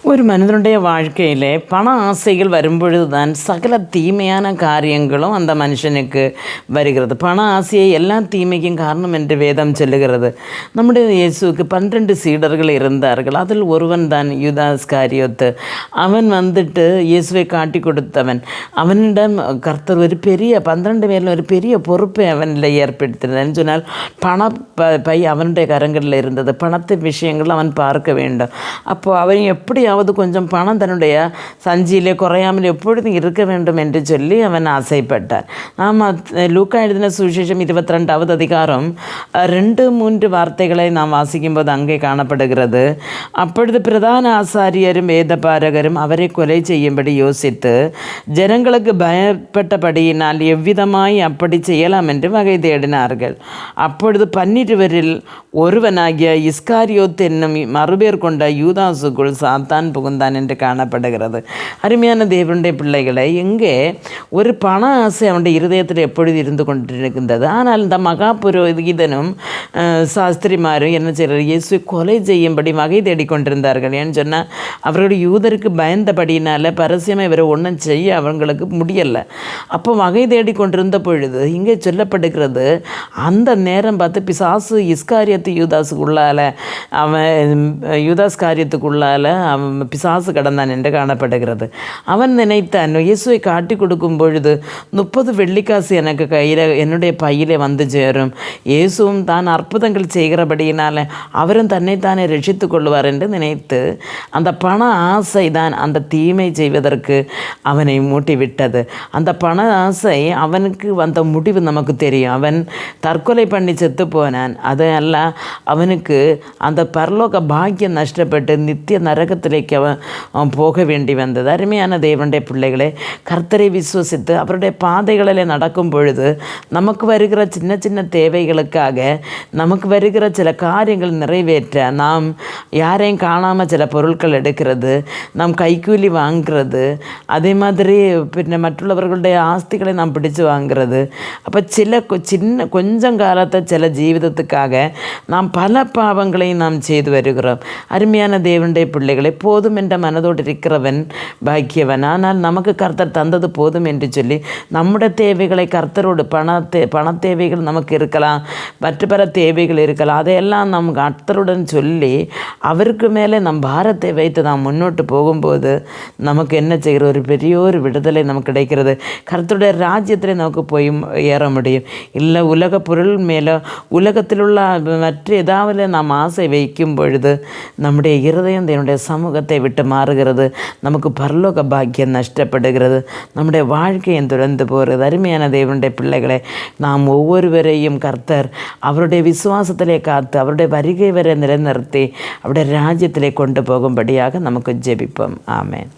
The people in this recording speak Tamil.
ஒரு மனிதனுடைய வாழ்க்கையில் பண ஆசைகள் வரும்பொழுது தான் சகல தீமையான காரியங்களும் அந்த மனுஷனுக்கு வருகிறது. பண ஆசையை எல்லா தீமைக்கும் காரணம் என்று வேதம் சொல்லுகிறது. நம்முடைய இயேசுவுக்கு 12 சீடர்கள் இருந்தார்கள். அதில் ஒருவன் தான் யூதாஸ் காரியோத்து. அவன் இயேசுவை காட்டி கொடுத்தவன். அவனிடம் கர்த்தர் ஒரு பெரிய 12 பேரில் ஒரு பெரிய பொறுப்பை அவனில் ஏற்படுத்தினதுன்னு சொன்னால் பை அவனுடைய கரங்களில் இருந்தது. பணத்து விஷயங்கள் அவன் பார்க்க வேண்டும். அப்போது அவன் எப்படியாவது கொஞ்சம் பணம் தன்னுடைய சஞ்சியிலே குறையாமல் எப்பொழுதும் இருக்க வேண்டும் என்று சொல்லி அவன் ஆசைப்பட்டார். நாம் லூக்கா எழுதின சுவிசேஷம் 22வது அதிகாரம் 2-3 வார்த்தைகளை நாம் வாசிக்கும்போது அங்கே காணப்படுகிறது. அப்பொழுது பிரதான ஆசாரியரும் வேதபாரகரும் அவரை கொலை செய்யும்படி யோசித்து ஜனங்களுக்கு பயப்பட்டபடியினால் எவ்விதமாய் அப்படி செய்யலாம் என்று வகை தேடினார்கள். அப்பொழுது 12 ஒருவனாகிய இஸ்காரியோத் என்னும் மறுபேர் கொண்ட யூதாசுக்குள் சாத்தான் புகுந்தான் என்று காணப்படுகிறது. அருமையான தேவனுடைய பிள்ளைகளை, எங்கே ஒரு பண ஆசை அவனுடைய இருதயத்தில் எப்பொழுது இருந்து கொண்டிருக்கின்றது. ஆனால் இந்த மகா புரோகிதனும் சாஸ்திரிமாரும் என்ன செய்கிறார்? இயேசுவை கொலை செய்யும்படி வகை தேடிக்கொண்டிருந்தார்கள். ஏன்னு சொன்னால் அவர்களுடைய யூதருக்கு பயந்தபடியினால் பரசியமாக இவரை ஒன்றும் செய்ய அவங்களுக்கு முடியலை. அப்போ வகை தேடிக்கொண்டிருந்த பொழுது இங்கே சொல்லப்படுகிறது, அந்த நேரம் பார்த்து பிசாசு இஸ்காரியத்து யூதாஸுக்குள்ளால் யூதாஸ் காரியத்துக்குள்ளால் அவன் பிசாசு கடந்தான் என்று காணப்படுகிறது. அவன் நினைத்தான், இயேசுவை காட்டி கொடுக்கும் பொழுது 30 வெள்ளிக்காசு எனக்கு கையில் என்னுடைய பையிலே வந்து சேரும், இயேசுவும் தான் அற்புதங்கள் செய்கிறபடியினால் அவரும் தன்னைத்தானே ரட்சித்து கொள்வார் என்று நினைத்து அந்த பண ஆசை தான் அந்த தீமை செய்வதற்கு அவனை மூட்டிவிட்டது. அந்த பண ஆசை அவனுக்கு வந்த முடிவு நமக்கு தெரியும். அவன் தற்கொலை பண்ணி செத்து போனான். அதல்ல, அவனுக்கு அந்த பரலோக பாக்கியம் நஷ்டப்பட்டு நித்திய நரகத்திலேக்கு அவன் போக வேண்டி வந்தது. அருமையான தேவனுடைய பிள்ளைகளே, கர்த்தரை விசுவசித்து அவருடைய பாதைகளில் நடக்கும் பொழுது நமக்கு வருகிற சின்ன சின்ன தேவைகளுக்காக, நமக்கு வருகிற சில காரியங்கள் நிறைவேற்ற நாம் யாரையும் காணாமல் சில பொருட்கள் எடுக்கிறது, நாம் கைக்கூலி வாங்கிறது, அதே மாதிரி மற்றவர்களுடைய ஆஸ்திகளை நாம் பிடிச்சு வாங்கிறது. அப்போ கொஞ்சம் காலத்தை சில ஜீவிதத்துக்காக நாம் பல பாவங்களையும் நாம் செய்து வருகிறோம். அருமையான தேவனுடைய பிள்ளைகளை, போதும் என்ற மனதோடு இருக்கிறவன் பாக்கியவன். ஆனால் நமக்கு கர்த்தர் தந்தது போதும் என்று சொல்லி நம்முடைய தேவைகளை கர்த்தரோடு பண தேவைகள் நமக்கு இருக்கலாம், மற்ற பல தேவைகள் இருக்கலாம், அதையெல்லாம் நம் கர்த்தருடன் சொல்லி அவருக்கு மேலே நம் பாரத்தை வைத்து நாம் முன்னோட்டு போகும்போது நமக்கு என்ன செய்கிற ஒரு பெரிய ஒரு விடுதலை நமக்கு கிடைக்கிறது. கர்த்தருடைய ராஜ்யத்தில் நமக்கு போய் ஏற முடியும். இல்லை உலக பொருள் மேலே உலகத்தில் உள்ள மற்ற ஏதாவது நாம் ஆசை வைக்கும் பொழுது நம்முடைய இருதயம் என்னுடைய சமூகத்தை விட்டு மாறுகிறது. நமக்கு பரலோக பாக்கியம் நஷ்டப்படுகிறது. நம்முடைய வாழ்க்கையை துறந்து போகிறது. அருமையான தேவனுடைய பிள்ளைகளை, நாம் ஒவ்வொருவரையும் கர்த்தர் அவருடைய விசுவாசத்திலே காத்து அவருடைய வருகை வரை நிலைநிறுத்தி அவருடைய ராஜ்யத்திலே கொண்டு போகும்படியாக நமக்கு ஜெபிப்போம். ஆமென்.